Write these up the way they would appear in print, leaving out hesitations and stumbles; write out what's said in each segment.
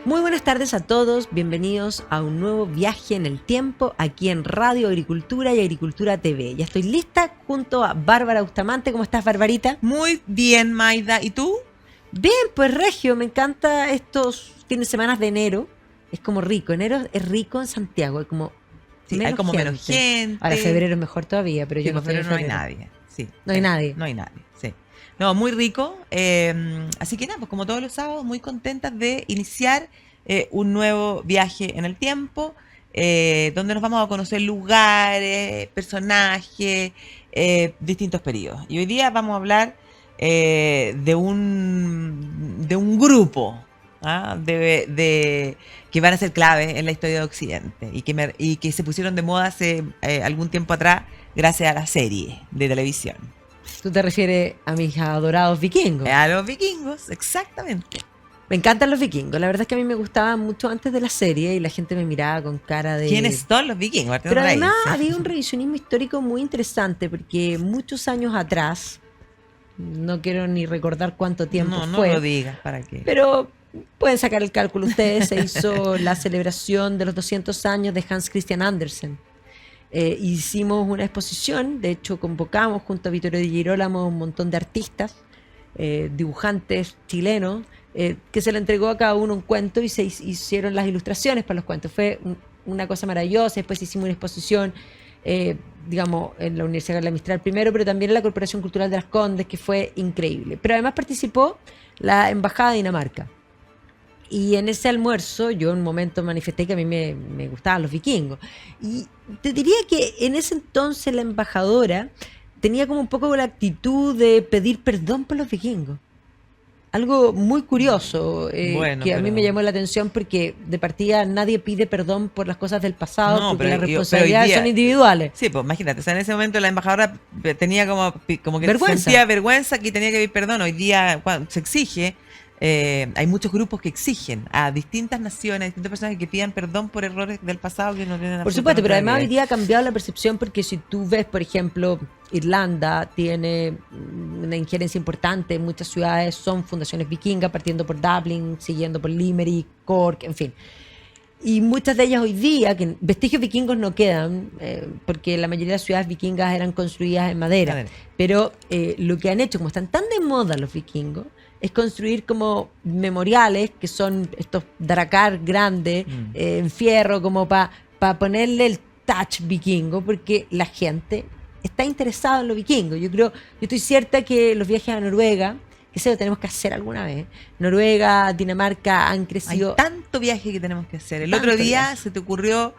Muy buenas tardes a todos, bienvenidos a un nuevo viaje en el tiempo aquí en Radio Agricultura y Agricultura TV. Ya estoy lista junto a Bárbara Bustamante. ¿Cómo estás, Barbarita? Muy bien, Maida. ¿Y tú? Bien, pues Regio, me encanta estos fines de semana de enero. Es como rico, enero es rico en Santiago, hay como Sí, hay como menos gente. Ahora febrero es mejor todavía, pero Sí, yo no en febrero no hay febrero. nadie. Sí, No hay nadie. No hay nadie, sí. No, muy rico. Así que nada, pues como todos los sábados, muy contentas de iniciar un nuevo viaje en el tiempo, donde nos vamos a conocer lugares, personajes, distintos periodos. Y hoy día vamos a hablar de un grupo, ¿ah? Que van a ser claves en la historia de Occidente y que se pusieron de moda hace algún tiempo atrás gracias a la serie de televisión. Tú te refieres a mis adorados vikingos. A los vikingos, exactamente. Me encantan los vikingos. La verdad es que a mí me gustaban mucho antes de la serie y la gente me miraba con cara de... ¿Quiénes son los vikingos? Pero además había un revisionismo histórico muy interesante porque muchos años atrás, no quiero ni recordar cuánto tiempo fue. No lo digas, ¿para qué? Pero pueden sacar el cálculo ustedes. Se hizo la celebración de los 200 años de Hans Christian Andersen. Hicimos una exposición, de hecho convocamos junto a Vittorio Di Girolamo un montón de artistas, dibujantes chilenos, que se le entregó a cada uno un cuento y se hicieron las ilustraciones para los cuentos. Fue una cosa maravillosa. Después hicimos una exposición, digamos, en la Universidad Carla Mistral primero, pero también en la Corporación Cultural de las Condes, que fue increíble. Pero además participó la Embajada de Dinamarca. Y en ese almuerzo yo en un momento manifesté que a mí me gustaban los vikingos. Y te diría que en ese entonces la embajadora tenía como un poco la actitud de pedir perdón por los vikingos. Algo muy curioso, que a mí me llamó la atención porque de partida nadie pide perdón por las cosas del pasado, porque las responsabilidades son individuales. Sí, pues imagínate, o sea, en ese momento la embajadora tenía como que vergüenza. Sentía vergüenza que tenía que pedir perdón. Hoy día se exige, hay muchos grupos que exigen a distintas naciones, a distintas personas que pidan perdón por errores del pasado que no tienen. Por supuesto, pero además hoy día ha cambiado la percepción porque si tú ves, por ejemplo, Irlanda tiene una injerencia importante en muchas ciudades, son fundaciones vikingas, partiendo por Dublin, siguiendo por Limerick, Cork, en fin. Y muchas de ellas hoy día, que vestigios vikingos no quedan, porque la mayoría de las ciudades vikingas eran construidas en madera. Pero lo que han hecho, como están tan de moda los vikingos, es construir como memoriales, que son estos dracar grandes, en fierro, como para ponerle el touch vikingo, porque la gente está interesada en lo vikingo. Yo estoy cierta que los viajes a Noruega, que eso lo tenemos que hacer alguna vez. Noruega, Dinamarca han crecido. Hay tanto viaje que tenemos que hacer. El otro día se te ocurrió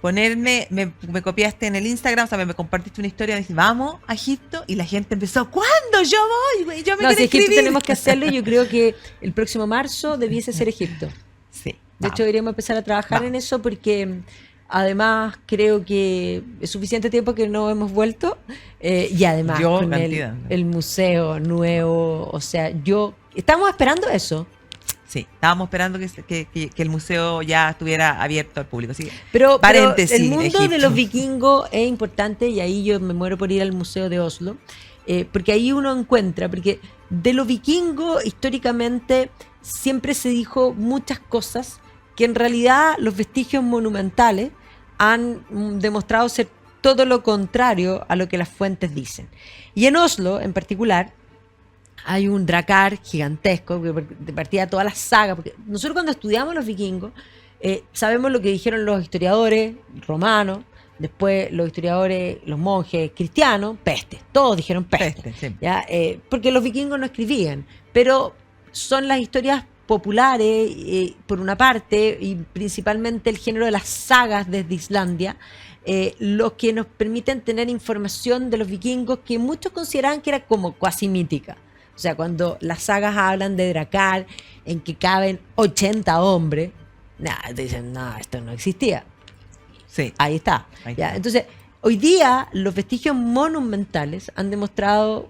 ponerme, me copiaste en el Instagram, o sea, me compartiste una historia, me dijiste, vamos a Egipto, y la gente empezó, ¿cuándo? Yo voy, güey, yo me quiero Egipto escribir. Tenemos que hacerlo, y yo creo que el próximo marzo debiese ser Egipto. Sí. De hecho, deberíamos empezar a trabajar en eso porque además creo que es suficiente tiempo que no hemos vuelto, y además con el museo nuevo, o sea, estamos esperando eso. Sí, estábamos esperando que el museo ya estuviera abierto al público. Así, pero el mundo Egipto. De los vikingos es importante, y ahí yo me muero por ir al museo de Oslo, porque ahí uno encuentra, porque de los vikingos históricamente siempre se dijo muchas cosas que en realidad los vestigios monumentales han demostrado ser todo lo contrario a lo que las fuentes dicen. Y en Oslo en particular hay un dracar gigantesco que de partida todas las sagas, porque nosotros cuando estudiamos los vikingos sabemos lo que dijeron los historiadores romanos, después los historiadores, los monjes cristianos, peste, todos dijeron peste, sí. ¿Ya? Porque los vikingos no escribían, pero son las historias populares, por una parte, y principalmente el género de las sagas desde Islandia, los que nos permiten tener información de los vikingos que muchos consideraban que era como cuasi mítica. O sea, cuando las sagas hablan de Dracar, en que caben 80 hombres, dicen, esto no existía. Sí. Ahí está. ¿Ya? Entonces, hoy día los vestigios monumentales han demostrado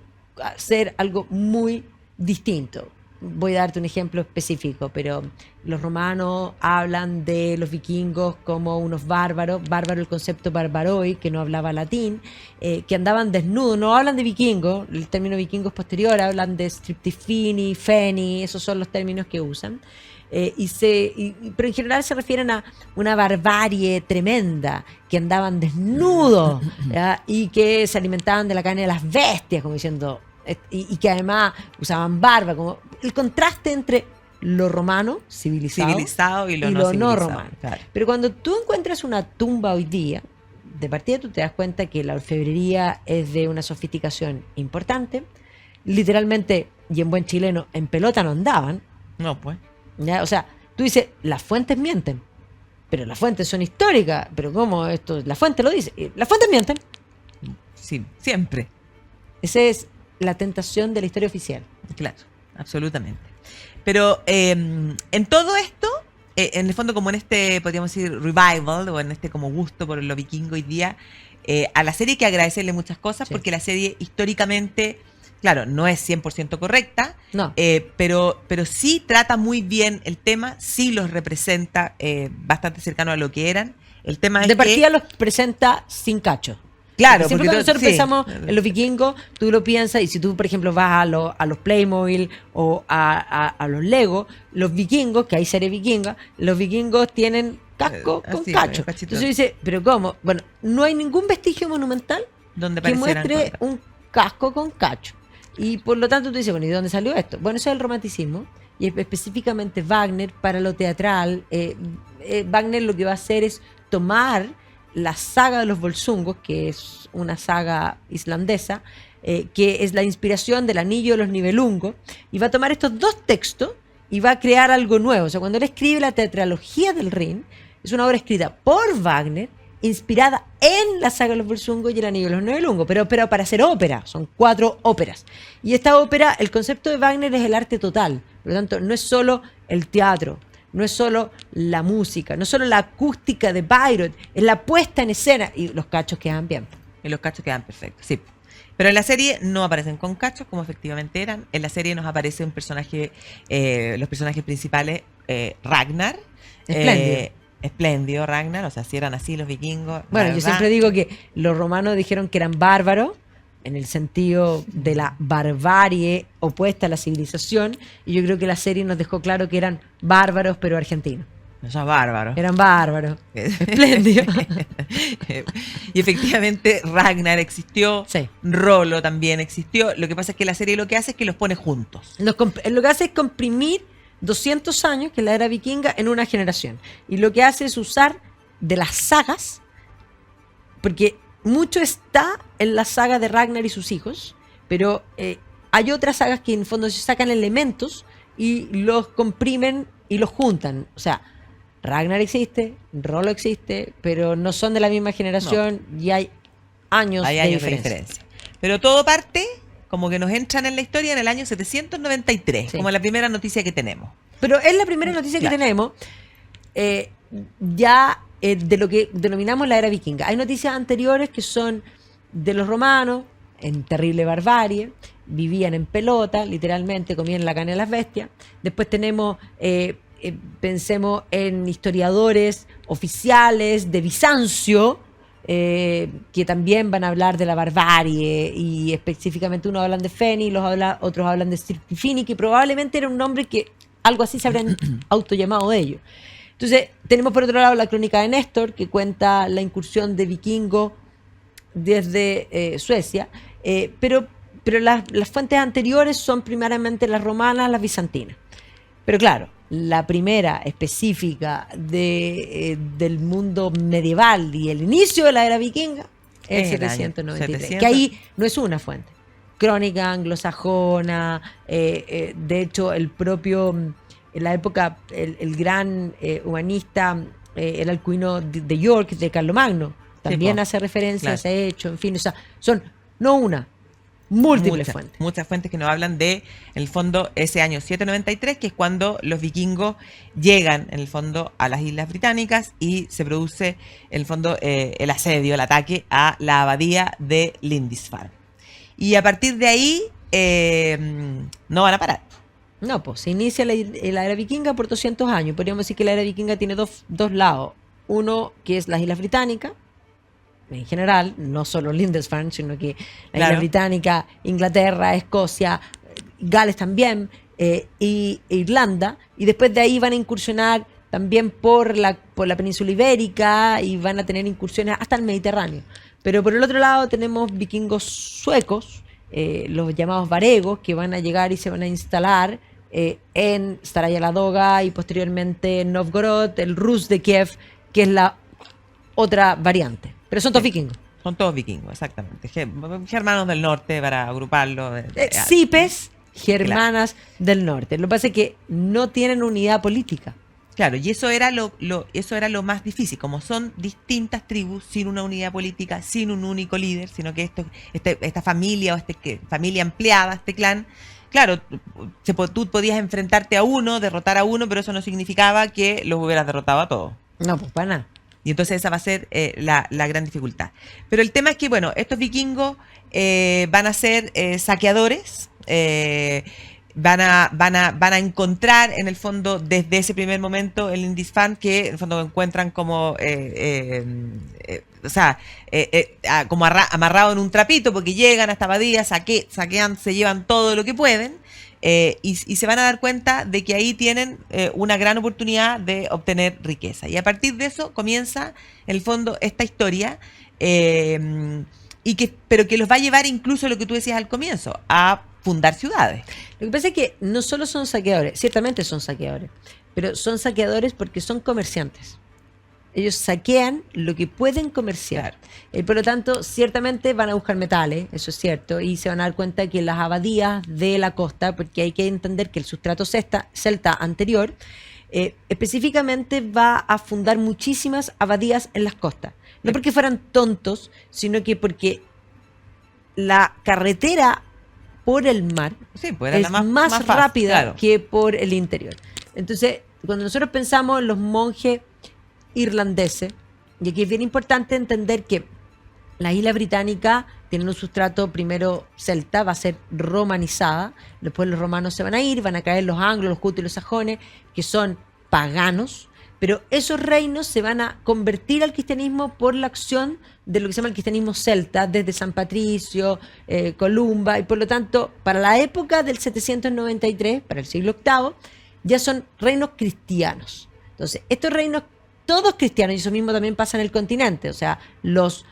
ser algo muy distinto. voy a darte un ejemplo específico, pero los romanos hablan de los vikingos como unos bárbaros, bárbaro el concepto barbaroi, que no hablaba latín, que andaban desnudos, no hablan de vikingos, el término vikingo es posterior, hablan de striptifini, feni, esos son los términos que usan. Pero en general se refieren a una barbarie tremenda, que andaban desnudos, ¿ya? Y que se alimentaban de la carne de las bestias, como diciendo, y que además usaban barba, como el contraste entre lo romano, civilizado y lo y no lo no civilizado, romano. claro. Pero cuando tú encuentras una tumba hoy día, de partida tú te das cuenta que la orfebrería es de una sofisticación importante, literalmente, y en buen chileno, en pelota no andaban, No, pues. ¿ya? O sea, tú dices, las fuentes mienten, pero las fuentes son históricas, pero ¿cómo esto? La fuente lo dice, las fuentes mienten. Sí, siempre. Esa es la tentación de la historia oficial. Claro, absolutamente. Pero en todo esto, en el fondo como en este, podríamos decir, revival, o en este como gusto por lo vikingo hoy día, a la serie hay que agradecerle muchas cosas, Sí. porque la serie históricamente, claro, no es 100% correcta, No. pero sí trata muy bien el tema, sí los representa bastante cercano a lo que eran. El tema es De partida que, los presenta sin cacho. claro, Siempre porque cuando nosotros sí. pensamos en los vikingos, tú lo piensas, y si tú, por ejemplo, vas a los Playmobil o a los Lego, los vikingos, que hay serie vikinga, los vikingos tienen casco con así, cacho. cachito. Entonces tú dices, ¿pero cómo? Bueno, no hay ningún vestigio monumental donde que parecieran muestre cosas. un casco con cacho. Y por lo tanto tú dices, bueno, ¿y de dónde salió esto? Bueno, eso es el romanticismo, y específicamente Wagner para lo teatral. Wagner lo que va a hacer es tomar la saga de los Volsungos, que es una saga islandesa, que es la inspiración del Anillo de los Nibelungos, y va a tomar estos dos textos y va a crear algo nuevo. O sea, cuando él escribe la teatralogía del Rin, es una obra escrita por Wagner, inspirada en la saga de los Volsungos y el Anillo de los Nibelungos, pero para hacer ópera, son 4 óperas. Y esta ópera, el concepto de Wagner es el arte total, por lo tanto, no es solo el teatro, no es solo la música, no es solo la acústica de Bayreuth, es la puesta en escena, y los cachos quedan bien. Y los cachos quedan perfectos, sí. Pero en la serie no aparecen con cachos, como efectivamente eran. En la serie nos aparece un personaje, los personajes principales, Ragnar. Espléndido. Espléndido Ragnar, o sea, si eran así los vikingos. Bueno, la yo verdad. siempre digo que los romanos dijeron que eran bárbaros, en el sentido de la barbarie opuesta a la civilización, y yo creo que la serie nos dejó claro que eran bárbaros, pero argentinos. No son bárbaros. Eran bárbaros. Espléndido. Y efectivamente Ragnar existió, Sí. Rollo también existió. Lo que pasa es que la serie lo que hace es que los pone juntos. Lo que hace es comprimir 200 años, que es la era vikinga, en una generación. Y lo que hace es usar de las sagas, porque mucho está en la saga de Ragnar y sus hijos, pero hay otras sagas que en el fondo se sacan elementos y los comprimen y los juntan. O sea, Ragnar existe, Rollo existe, pero no son de la misma generación y hay años, Hay de, años diferencia. de diferencia. Pero todo parte como que nos entran en la historia en el año 793, Sí. como la primera noticia que tenemos. Pero es la primera noticia Claro. que tenemos de lo que denominamos la era vikinga. Hay noticias anteriores que son de los romanos, en terrible barbarie, vivían en pelota, literalmente, comían la carne de las bestias. Después tenemos, pensemos en historiadores oficiales de Bizancio, que también van a hablar de la barbarie, y específicamente unos hablan de Feni, otros hablan de Stirfini, que probablemente era un nombre que algo así se habrán autollamado de ellos. Entonces, tenemos por otro lado la crónica de Néstor, que cuenta la incursión de vikingos desde Suecia, pero las fuentes anteriores son primariamente las romanas, las bizantinas. Pero claro, la primera específica del mundo medieval y el inicio de la era vikinga es el El año 793, 700. que ahí no es una fuente. Crónica anglosajona, de hecho el propio, en la época, el gran humanista, el alcuino de York, de Carlomagno, también po. hace referencia a Claro. ese hecho, en fin, o sea, son no una, múltiples fuentes. Muchas fuentes que nos hablan de, en el fondo, ese año 793, que es cuando los vikingos llegan, en el fondo, a las Islas Británicas y se produce, en el fondo, el asedio, el ataque a la abadía de Lindisfarne. Y a partir de ahí, no van a parar. No, pues se inicia la era vikinga por 200 años. Podríamos decir que la era vikinga tiene dos lados. Uno que es las Islas Británicas, en general, no solo Lindisfarne, sino que las Islas Claro. Británicas, Inglaterra, Escocia, Gales también, e Irlanda. Y después de ahí van a incursionar también por la península ibérica y van a tener incursiones hasta el Mediterráneo. Pero por el otro lado tenemos vikingos suecos, los llamados varegos, que van a llegar y se van a instalar en Staraya Ladoga y posteriormente en Novgorod, el Rus de Kiev, que es la otra variante. Pero son todos vikingos. Son todos vikingos, exactamente. Germanos del norte, para agruparlo. Cipes, germanas del norte. Lo que pasa es que no tienen unidad política. Claro, y eso era eso era lo más difícil, como son distintas tribus sin una unidad política, sin un único líder, sino que esta familia o familia ampliada, este clan, claro, tú podías enfrentarte a uno, derrotar a uno, pero eso no significaba que los hubieras derrotado a todos. No, pues para nada. Y entonces esa va a ser la gran dificultad. Pero el tema es que, bueno, estos vikingos van a ser saqueadores, van a encontrar en el fondo desde ese primer momento el Lindisfarne, que en el fondo encuentran como como amarrado en un trapito, porque llegan a esta abadía, saquean, se llevan todo lo que pueden, y se van a dar cuenta de que ahí tienen una gran oportunidad de obtener riqueza. Y a partir de eso comienza en el fondo esta historia, pero que los va a llevar incluso lo que tú decías al comienzo, a fundar ciudades. Lo que pasa es que no solo son saqueadores, ciertamente son saqueadores, pero son saqueadores porque son comerciantes. Ellos saquean lo que pueden comerciar. Por lo tanto, ciertamente van a buscar metales, eso es cierto, y se van a dar cuenta que las abadías de la costa, porque hay que entender que el sustrato celta anterior, específicamente va a fundar muchísimas abadías en las costas. No porque fueran tontos, sino que porque la carretera por el mar Sí, pues era es la más fácil, rápida claro. que por el interior. Entonces, cuando nosotros pensamos en los monjes irlandeses, y aquí es bien importante entender que la isla británica tiene un sustrato primero celta, va a ser romanizada, después los romanos se van a ir, van a caer los anglos, los jutos y los sajones, que son paganos, pero esos reinos se van a convertir al cristianismo por la acción de lo que se llama el cristianismo celta, desde San Patricio, Columba, y por lo tanto, para la época del 793, para el siglo VIII, ya son reinos cristianos. Entonces, estos reinos, todos cristianos, y eso mismo también pasa en el continente, o sea, los,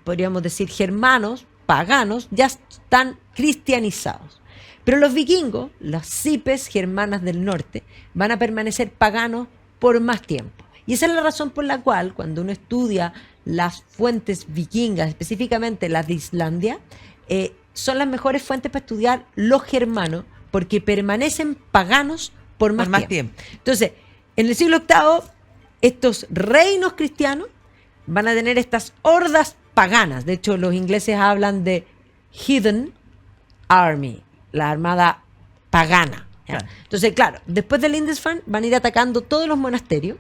podríamos decir, germanos, paganos, ya están cristianizados. Pero los vikingos, las cipes germanas del norte, van a permanecer paganos por más tiempo. Y esa es la razón por la cual, cuando uno estudia las fuentes vikingas, específicamente las de Islandia, son las mejores fuentes para estudiar los germanos, porque permanecen paganos por más tiempo. Entonces, en el siglo VIII, estos reinos cristianos van a tener estas hordas paganas. De hecho, los ingleses hablan de Heathen Army, la armada pagana. Claro. Entonces, claro, después del Lindisfarne van a ir atacando todos los monasterios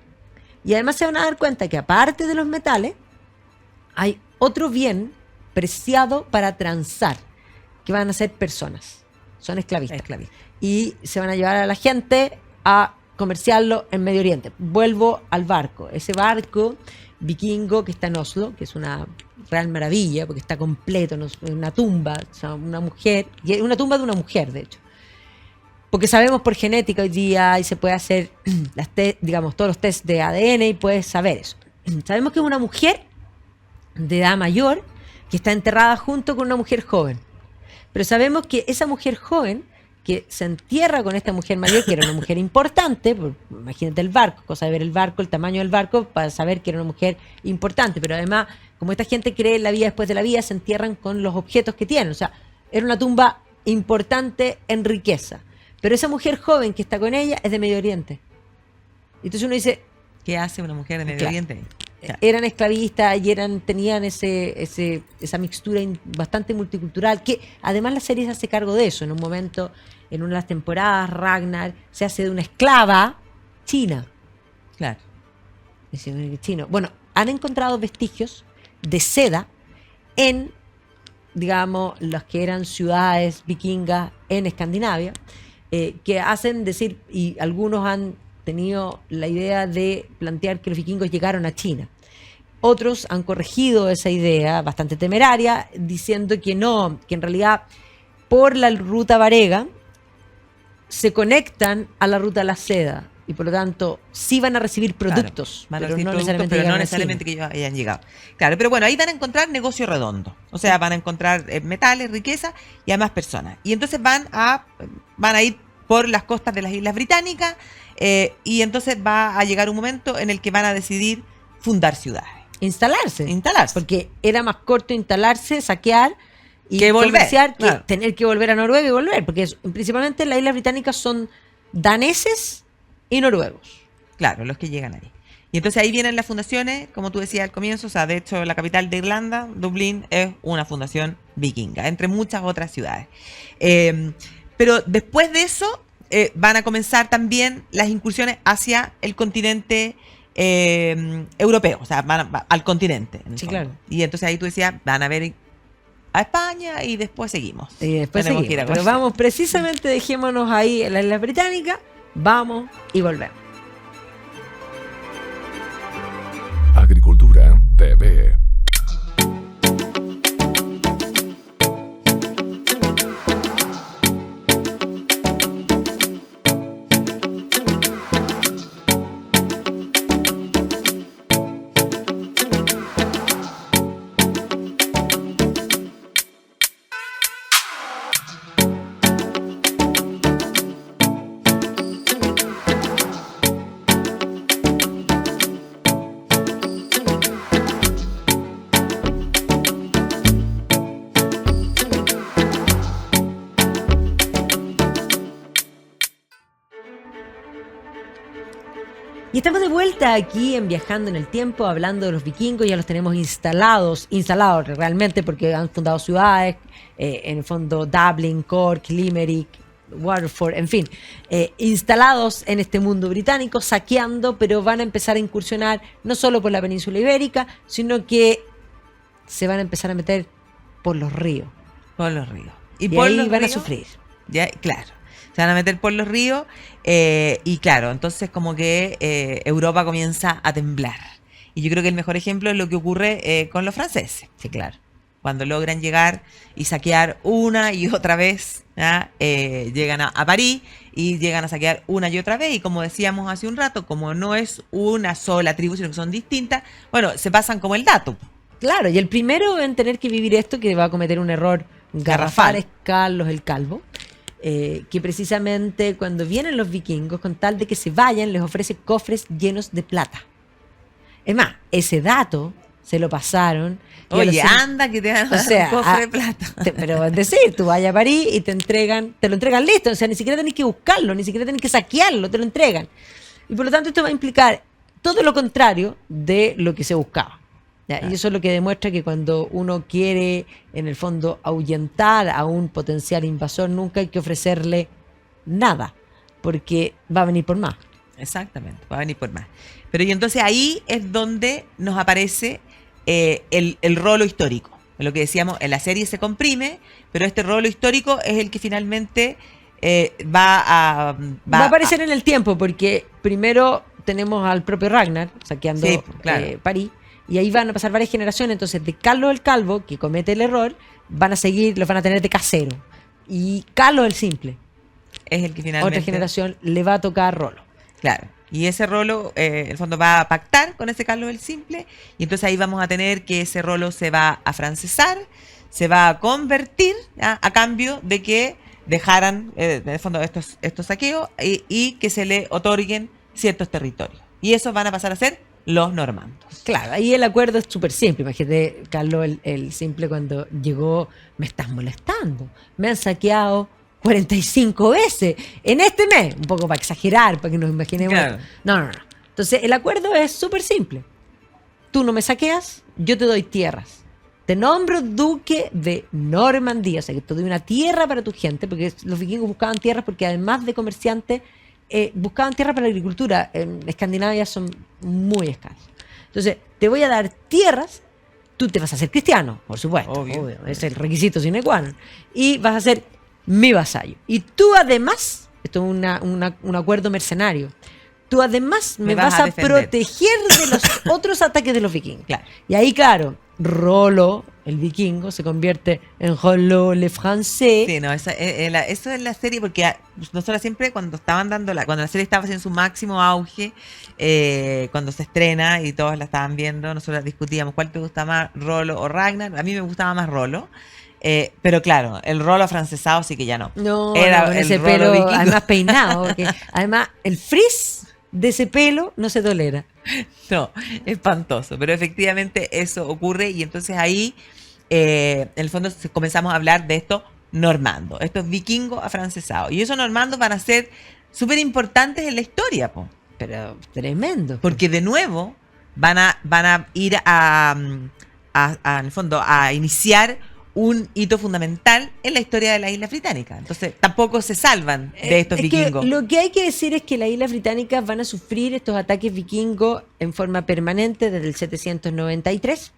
y además se van a dar cuenta que aparte de los metales, hay otro bien preciado para transar, que van a ser personas. Son esclavistas. Y se van a llevar a la gente a comerciarlo en Medio Oriente. Vuelvo al barco. Ese barco vikingo que está en Oslo, que es una real maravilla, porque está completo, ¿no? Una tumba, o sea, una mujer, y una tumba de una mujer, de hecho. Porque sabemos por genética hoy día y se puede hacer todos los test de ADN y puedes saber eso. Sabemos que es una mujer de edad mayor que está enterrada junto con una mujer joven. Pero sabemos que esa mujer joven que se entierra con esta mujer mayor, que era una mujer importante, imagínate el barco, cosa de ver el barco, el tamaño del barco, para saber que era una mujer importante. Pero además, como esta gente cree en la vida después de la vida, se entierran con los objetos que tienen. O sea, era una tumba importante en riqueza. Pero esa mujer joven que está con ella es de Medio Oriente. Entonces uno dice, ¿qué hace una mujer de Medio Oriente? Claro. Eran esclavistas y tenían esa mixtura bastante multicultural, que además la serie se hace cargo de eso. En un momento, en una de las temporadas, Ragnar se hace de una esclava china. Claro. Chino. Bueno, han encontrado vestigios de seda en, digamos, las que eran ciudades vikingas en Escandinavia. que hacen decir, y algunos han tenido la idea de plantear que los vikingos llegaron a China. Otros han corregido esa idea, bastante temeraria, diciendo que no, que en realidad por la ruta varega se conectan a la ruta de la seda y por lo tanto sí van a recibir productos, claro, pero no necesariamente, pero no llegan a necesariamente que China. ellos hayan llegado. Claro, pero bueno, ahí van a encontrar negocio redondo. O sea, van a encontrar metales, riqueza y además personas. Y entonces van a ir por las costas de las Islas Británicas y entonces va a llegar un momento en el que van a decidir fundar ciudades. Instalarse, Instalarse. porque era más corto instalarse, saquear y Que volver, comerciar, que claro. tener que volver a Noruega y volver, porque principalmente las Islas Británicas son daneses y noruegos. Claro, los que llegan ahí. Y entonces ahí vienen las fundaciones, como tú decías al comienzo, o sea, de hecho la capital de Irlanda, Dublín, es una fundación vikinga, entre muchas otras ciudades. Pero después de eso van a comenzar también las incursiones hacia el continente europeo, o sea, al continente. En el Sí, fondo. claro. Y entonces ahí tú decías, van a ver a España y después seguimos. Y después Tenemos seguimos. que ir a Pero conocer. vamos, precisamente dejémonos ahí en las Islas Británicas, vamos y volvemos. Agricultura TV. Y estamos de vuelta aquí en Viajando en el Tiempo, hablando de los vikingos. Ya los tenemos instalados realmente, porque han fundado ciudades, en el fondo Dublin, Cork, Limerick, Waterford, en fin, instalados en este mundo británico, saqueando, pero van a empezar a incursionar no solo por la península ibérica, sino que se van a empezar a meter por los ríos. Por los ríos. Y por ahí los van a ríos, sufrir. Ya, claro. Se van a meter por los ríos y claro, entonces como que Europa comienza a temblar. Y yo creo que el mejor ejemplo es lo que ocurre con los franceses. Sí, claro. Cuando logran llegar y saquear una y otra vez, ¿ya? Llegan a París y llegan a saquear una y otra vez. Y como decíamos hace un rato, como no es una sola tribu, sino que son distintas, bueno, se pasan como el dato. Claro, y el primero en tener que vivir esto, que va a cometer un error garrafal, es Carlos el Calvo, que precisamente cuando vienen los vikingos, con tal de que se vayan, les ofrece cofres llenos de plata. Es más, ese dato se lo pasaron. y a Oye, los anda que te van a dar un cofre de plata. pero es decir, tú vayas a París y te lo entregan listo. O sea, ni siquiera tenés que buscarlo, ni siquiera tenés que saquearlo, te lo entregan. Y por lo tanto esto va a implicar todo lo contrario de lo que se buscaba. ¿Ya? Y eso es lo que demuestra que cuando uno quiere, en el fondo, ahuyentar a un potencial invasor, nunca hay que ofrecerle nada, porque va a venir por más. Exactamente, va a venir por más. Pero y entonces ahí es donde nos aparece el rolo histórico. Lo que decíamos, en la serie se comprime, pero este rolo histórico es el que finalmente va a aparecer en el tiempo, porque primero tenemos al propio Ragnar saqueando Sí, claro. París, y ahí van a pasar varias generaciones. Entonces, de Carlos el Calvo, que comete el error, van a seguir, los van a tener de casero. Y Carlos el Simple, es el que finalmente... otra generación, le va a tocar rolo. Claro. Y ese rolo, en el fondo, va a pactar con ese Carlos el Simple. Y entonces ahí vamos a tener que ese rolo se va a francesar, se va a convertir, ¿ya? A cambio de que dejaran, en el fondo, estos saqueos y que se le otorguen ciertos territorios. Y esos van a pasar a ser los normandos. Claro, ahí el acuerdo es súper simple. Imagínate, Carlos el Simple cuando llegó, me estás molestando, me han saqueado 45 veces en este mes, un poco para exagerar, para que nos imaginemos. Claro. No. Entonces el acuerdo es súper simple. Tú no me saqueas, yo te doy tierras. Te nombro duque de Normandía, o sea que te doy una tierra para tu gente, porque los vikingos buscaban tierras porque además de comerciantes, buscaban tierra para la agricultura. En Escandinavia son muy escasos. Entonces, te voy a dar tierras, tú te vas a hacer cristiano, por supuesto. Obvio. Es el requisito sine qua non. Y vas a ser mi vasallo. Y tú además Esto es un acuerdo mercenario. Tú además me vas a defender. proteger de los otros ataques de los vikingos. Claro. Y ahí, claro, Rolo, el vikingo, se convierte en Rollo le Français. Sí, no, eso es la serie, porque nosotros siempre cuando cuando la serie estaba en su máximo auge, cuando se estrena y todos la estaban viendo, nosotros discutíamos cuál te gusta más, Rolo o Ragnar. A mí me gustaba más Rolo. Pero claro, el Rolo afrancesado sí que ya no. No, Era con el ese Rolo pelo, vikingo. además peinado. Porque, además, el frizz de ese pelo no se tolera. No, espantoso, pero efectivamente eso ocurre y entonces ahí, en el fondo, comenzamos a hablar de estos normandos, estos vikingos afrancesados. Y esos normandos van a ser súper importantes en la historia, po, Pero tremendo. porque de nuevo van a ir en el fondo, a iniciar un hito fundamental en la historia de la isla británica. Entonces, tampoco se salvan de estos Es vikingos. que lo que hay que decir es que las islas británicas van a sufrir estos ataques vikingos en forma permanente desde el 793.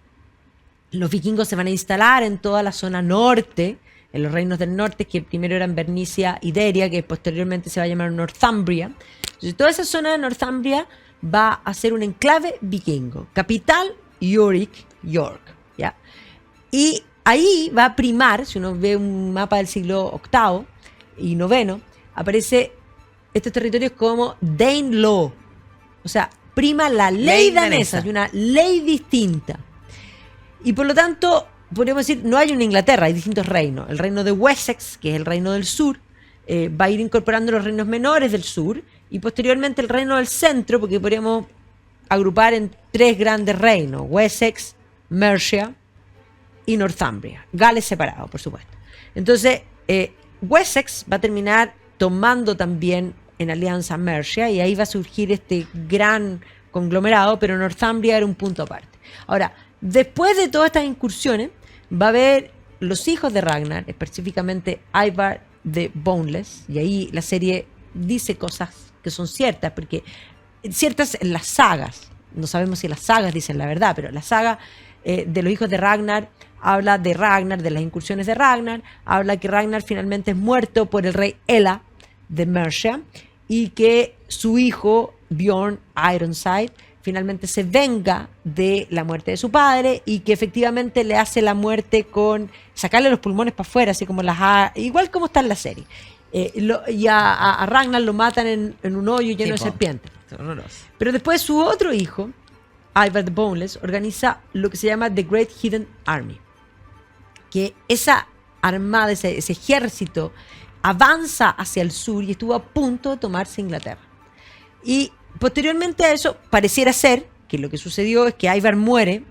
Los vikingos se van a instalar en toda la zona norte, en los reinos del norte, que primero eran Bernicia y Deria, que posteriormente se va a llamar Northumbria. Entonces, toda esa zona de Northumbria va a ser un enclave vikingo. Capital, York, ¿ya? Y ahí va a primar, si uno ve un mapa del siglo VIII y IX, aparece estos territorios como Danelaw. O sea, prima la ley danesa, y una ley distinta. Y por lo tanto, podríamos decir, no hay una Inglaterra, hay distintos reinos. El reino de Wessex, que es el reino del sur, va a ir incorporando los reinos menores del sur, y posteriormente el reino del centro, porque podríamos agrupar en tres grandes reinos: Wessex, Mercia y Northumbria. Gales separado, por supuesto. Entonces, Wessex va a terminar tomando también en alianza Mercia, y ahí va a surgir este gran conglomerado, pero Northumbria era un punto aparte. Ahora, después de todas estas incursiones, va a haber los hijos de Ragnar, específicamente Ivar the Boneless, y ahí la serie dice cosas que son ciertas, porque ciertas en las sagas, no sabemos si las sagas dicen la verdad, pero la saga de los hijos de Ragnar habla de Ragnar, de las incursiones de Ragnar, habla que Ragnar finalmente es muerto por el rey Ela de Mercia, y que su hijo Bjorn Ironside finalmente se venga de la muerte de su padre, y que efectivamente le hace la muerte con sacarle los pulmones para afuera, así como igual como está en la serie. Y a Ragnar lo matan en un hoyo lleno de serpientes. Pero después su otro hijo, Ivar the Boneless, organiza lo que se llama The Great Hidden Army, que esa armada, ese ejército avanza hacia el sur y estuvo a punto de tomarse Inglaterra. Y posteriormente a eso, pareciera ser que lo que sucedió es que Ivar muere,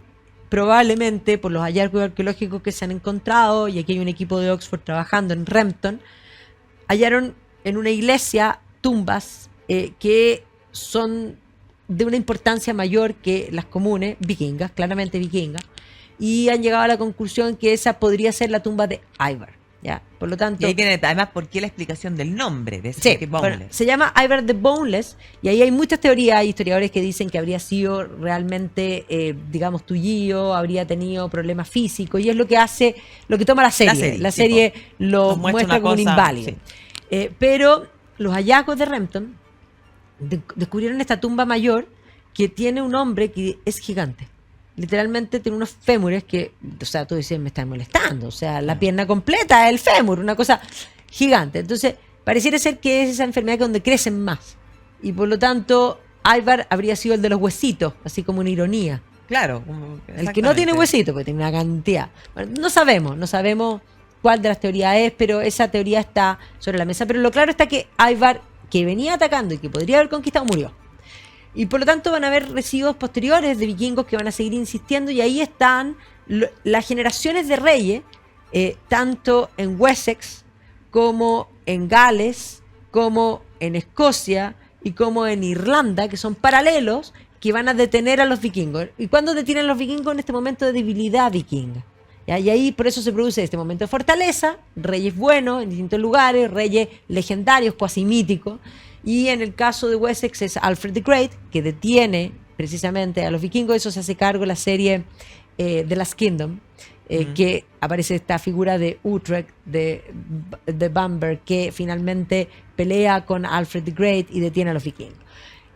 probablemente por los hallazgos arqueológicos que se han encontrado, y aquí hay un equipo de Oxford trabajando en Repton. Hallaron en una iglesia tumbas que son de una importancia mayor que las comunes, vikingas, claramente vikingas, y han llegado a la conclusión que esa podría ser la tumba de Ivar. ¿Ya? Por lo tanto, y ahí tiene además por qué la explicación del nombre de ese sí, Boneless. se llama Ivar the Boneless, y ahí hay muchas teorías. Hay historiadores que dicen que habría sido realmente, digamos, tullido, habría tenido problemas físicos, y es lo que hace, lo que toma la serie. La serie lo muestra como un inválido. Sí. Pero los hallazgos de Repton descubrieron esta tumba mayor que tiene un hombre que es gigante. Literalmente tiene unos fémures que, o sea, tú dices, me están molestando. O sea, la pierna completa es el fémur, una cosa gigante. Entonces, pareciera ser que es esa enfermedad donde crecen más. Y por lo tanto, Ivar habría sido el de los huesitos, así como una ironía. Claro. El que no tiene huesitos, porque tiene una cantidad. Bueno, no sabemos cuál de las teorías es, pero esa teoría está sobre la mesa. Pero lo claro está que Ivar, que venía atacando y que podría haber conquistado, murió. Y por lo tanto van a haber residuos posteriores de vikingos que van a seguir insistiendo, y ahí están las generaciones de reyes, tanto en Wessex como en Gales, como en Escocia y como en Irlanda, que son paralelos, que van a detener a los vikingos. ¿Y cuándo detienen a los vikingos? En este momento de debilidad vikinga. ¿Ya? Y ahí por eso se produce este momento de fortaleza, reyes buenos en distintos lugares, reyes legendarios, cuasi míticos. Y en el caso de Wessex es Alfred the Great, que detiene precisamente a los vikingos. Eso se hace cargo la serie The Last Kingdom, que aparece esta figura de Utrecht, de Bamberg, que finalmente pelea con Alfred the Great y detiene a los vikingos.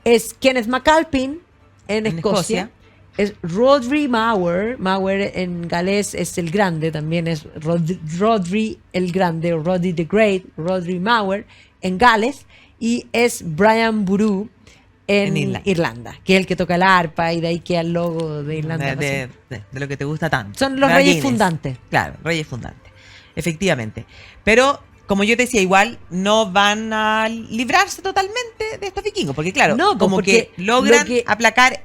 Es Kenneth MacAlpin en Escocia. Es Rodri Mauer. Mauer en galés es el grande, también es Rodri el grande, o Rodri the Great, Rodri Mauer en Gales. Y es Brian Boru en Irlanda, que es el que toca la arpa, y de ahí queda el logo de Irlanda. De lo que te gusta tanto. Son los reyes fundantes. Claro, reyes fundantes, efectivamente. Pero, como yo te decía, igual no van a librarse totalmente de estos vikingos, porque claro, no, como que logran aplacar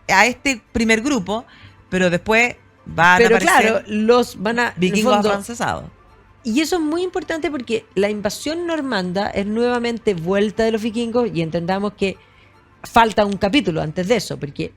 a este primer grupo, pero después van a aparecer los van a vikingos afrancesados. Y eso es muy importante porque la invasión normanda es nuevamente vuelta de los vikingos, y entendamos que falta un capítulo antes de eso, porque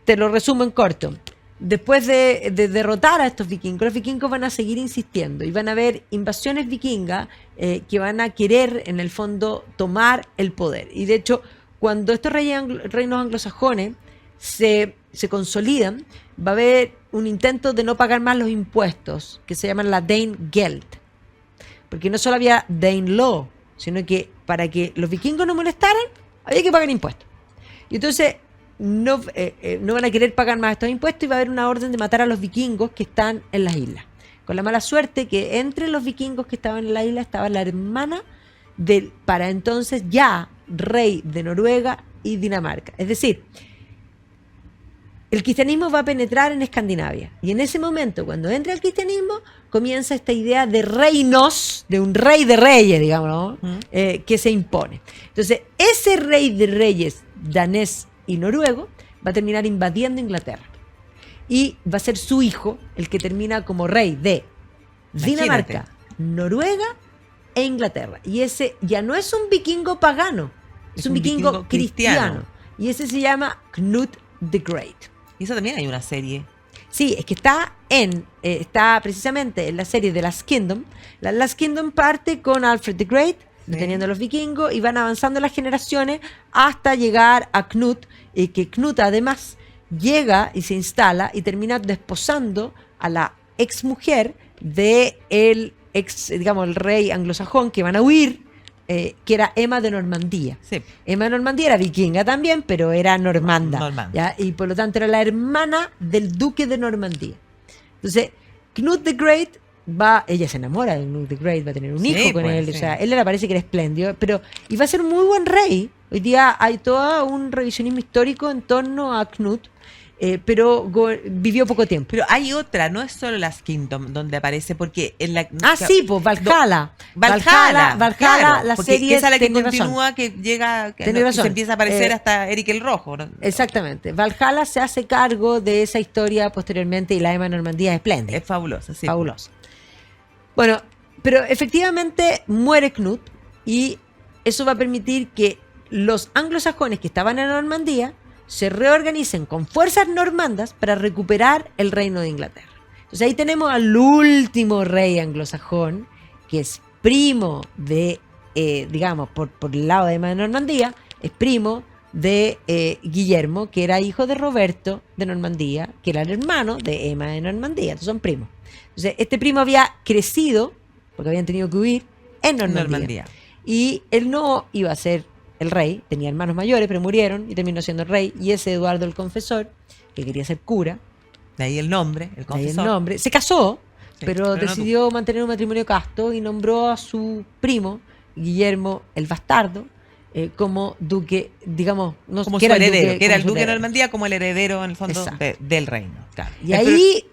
te lo resumo en corto. Después de derrotar a estos vikingos, los vikingos van a seguir insistiendo y van a haber invasiones vikingas que van a querer, en el fondo, tomar el poder. Y de hecho, cuando estos reinos anglosajones se consolidan, va a haber un intento de no pagar más los impuestos, que se llaman la Danegeld. Porque no solo había Danelaw, sino que para que los vikingos no molestaran, había que pagar impuestos. Y entonces no van a querer pagar más estos impuestos, y va a haber una orden de matar a los vikingos que están en las islas. Con la mala suerte que entre los vikingos que estaban en la isla estaba la hermana del, para entonces ya, rey de Noruega y Dinamarca. Es decir, el cristianismo va a penetrar en Escandinavia, y en ese momento, cuando entra el cristianismo, comienza esta idea de reinos, de un rey de reyes, digamos, ¿no? Que se impone. Entonces, ese rey de reyes danés y noruego va a terminar invadiendo Inglaterra, y va a ser su hijo el que termina como rey de Dinamarca, Noruega e Inglaterra. Y ese ya no es un vikingo pagano, es un vikingo cristiano, y ese se llama Knut the Great. Y eso también hay una serie. Sí, es que está precisamente en la serie de Last Kingdom. La Last Kingdom parte con Alfred the Great deteniendo a los vikingos, y van avanzando las generaciones hasta llegar a Knut, y que Knut además llega y se instala y termina desposando a la ex mujer de el rey anglosajón, que van a huir, que era Emma de Normandía. Sí. Emma de Normandía era vikinga también, pero era normanda. ¿Ya? Y por lo tanto era la hermana del duque de Normandía. Entonces, Knut the Great ella se enamora de Knut the Great, va a tener un hijo con él. Sí. O sea, él le parece que era espléndido, y va a ser un muy buen rey. Hoy día hay todo un revisionismo histórico en torno a Knut, pero vivió poco tiempo. Pero hay otra, no es solo Last Kingdom donde aparece, porque en la... sí, pues Valhalla. Valhalla, claro, la serie esa es la que continúa, razón. Que llega, que se empieza a aparecer hasta Eric el Rojo, ¿no? Exactamente. Valhalla se hace cargo de esa historia posteriormente, y la Emma de Normandía es espléndida. Es fabulosa, sí. Fabulosa. Bueno, pero efectivamente muere Knut, y eso va a permitir que los anglosajones que estaban en Normandía se reorganicen con fuerzas normandas para recuperar el reino de Inglaterra. Entonces ahí tenemos al último rey anglosajón, que es primo de, por el lado de Emma de Normandía, es primo de Guillermo, que era hijo de Roberto de Normandía, que era el hermano de Emma de Normandía. Entonces son primos. Entonces este primo había crecido, porque habían tenido que huir, en Normandía. Y él no iba a ser el rey, tenía hermanos mayores, pero murieron, y terminó siendo el rey. Y ese Eduardo el Confesor, que quería ser cura, de ahí el nombre, el Confesor. De ahí el nombre. Se casó, pero decidió mantener un matrimonio casto, y nombró a su primo, Guillermo el Bastardo, como duque, digamos, no, como que su heredero, que era el duque de Normandía, como el heredero en el fondo del reino. Claro. Y ahí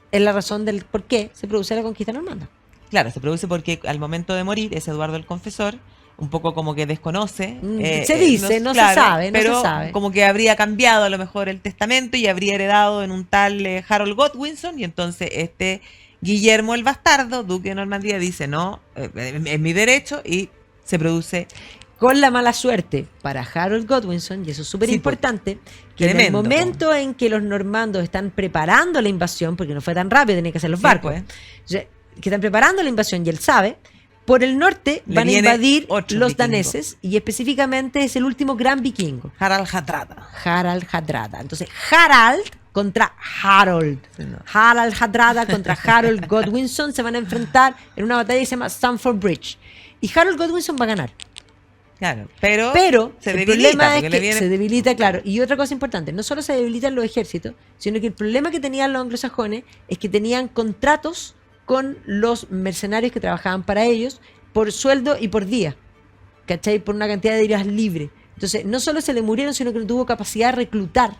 es la razón del por qué se produce la conquista normanda. Claro, se produce porque al momento de morir ese Eduardo el Confesor, un poco como que desconoce. Se dice, no se sabe. Como que habría cambiado a lo mejor el testamento y habría heredado en un tal Harold Godwinson, y entonces Guillermo el Bastardo, duque de Normandía, dice no, es mi derecho, y se produce. Con la mala suerte para Harold Godwinson, y eso es súper importante, que en el momento en que los normandos están preparando la invasión, porque no fue tan rápido, tenía que hacer los barcos, que están preparando la invasión, y él sabe, por el norte van a invadir los daneses, y específicamente es el último gran vikingo, Harald Hardrada. Entonces Harald contra Harold. No. Harald Hardrada contra Harold Godwinson se van a enfrentar en una batalla que se llama Stamford Bridge. Y Harold Godwinson va a ganar. Claro, pero Pero se el debilita, problema es porque que le viene- se debilita, claro. Y otra cosa importante, no solo se debilitan los ejércitos, sino que el problema que tenían los anglosajones es que tenían contratos con los mercenarios que trabajaban para ellos por sueldo y por día, ¿cachai? Por una cantidad de días libres. Entonces, no solo se le murieron, sino que no tuvo capacidad de reclutar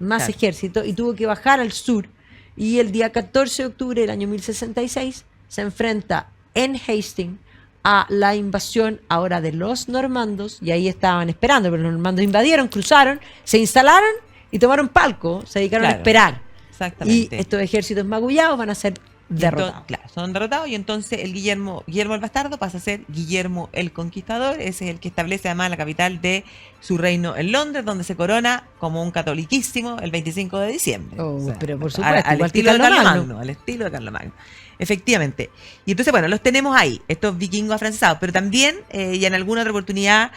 más Claro. ejército y tuvo que bajar al sur. Y el día 14 de octubre del año 1066 se enfrenta en Hastings a la invasión ahora de los normandos, y ahí estaban esperando, pero los normandos invadieron, cruzaron, se instalaron y tomaron palco, se dedicaron a Claro, esperar. Y exactamente. estos ejércitos magullados van a ser derrotados. Claro, son derrotados y entonces el Guillermo el Bastardo pasa a ser Guillermo el Conquistador. Ese es el que establece además la capital de su reino en Londres, donde se corona como un catoliquísimo el 25 de diciembre. Oh, pero por al- supuesto, al igual que estilo de Carlomagno. Carlomagno, al estilo de Carlomagno. Efectivamente. Y entonces, bueno, los tenemos ahí, estos vikingos afrancesados, pero también, y en alguna otra oportunidad,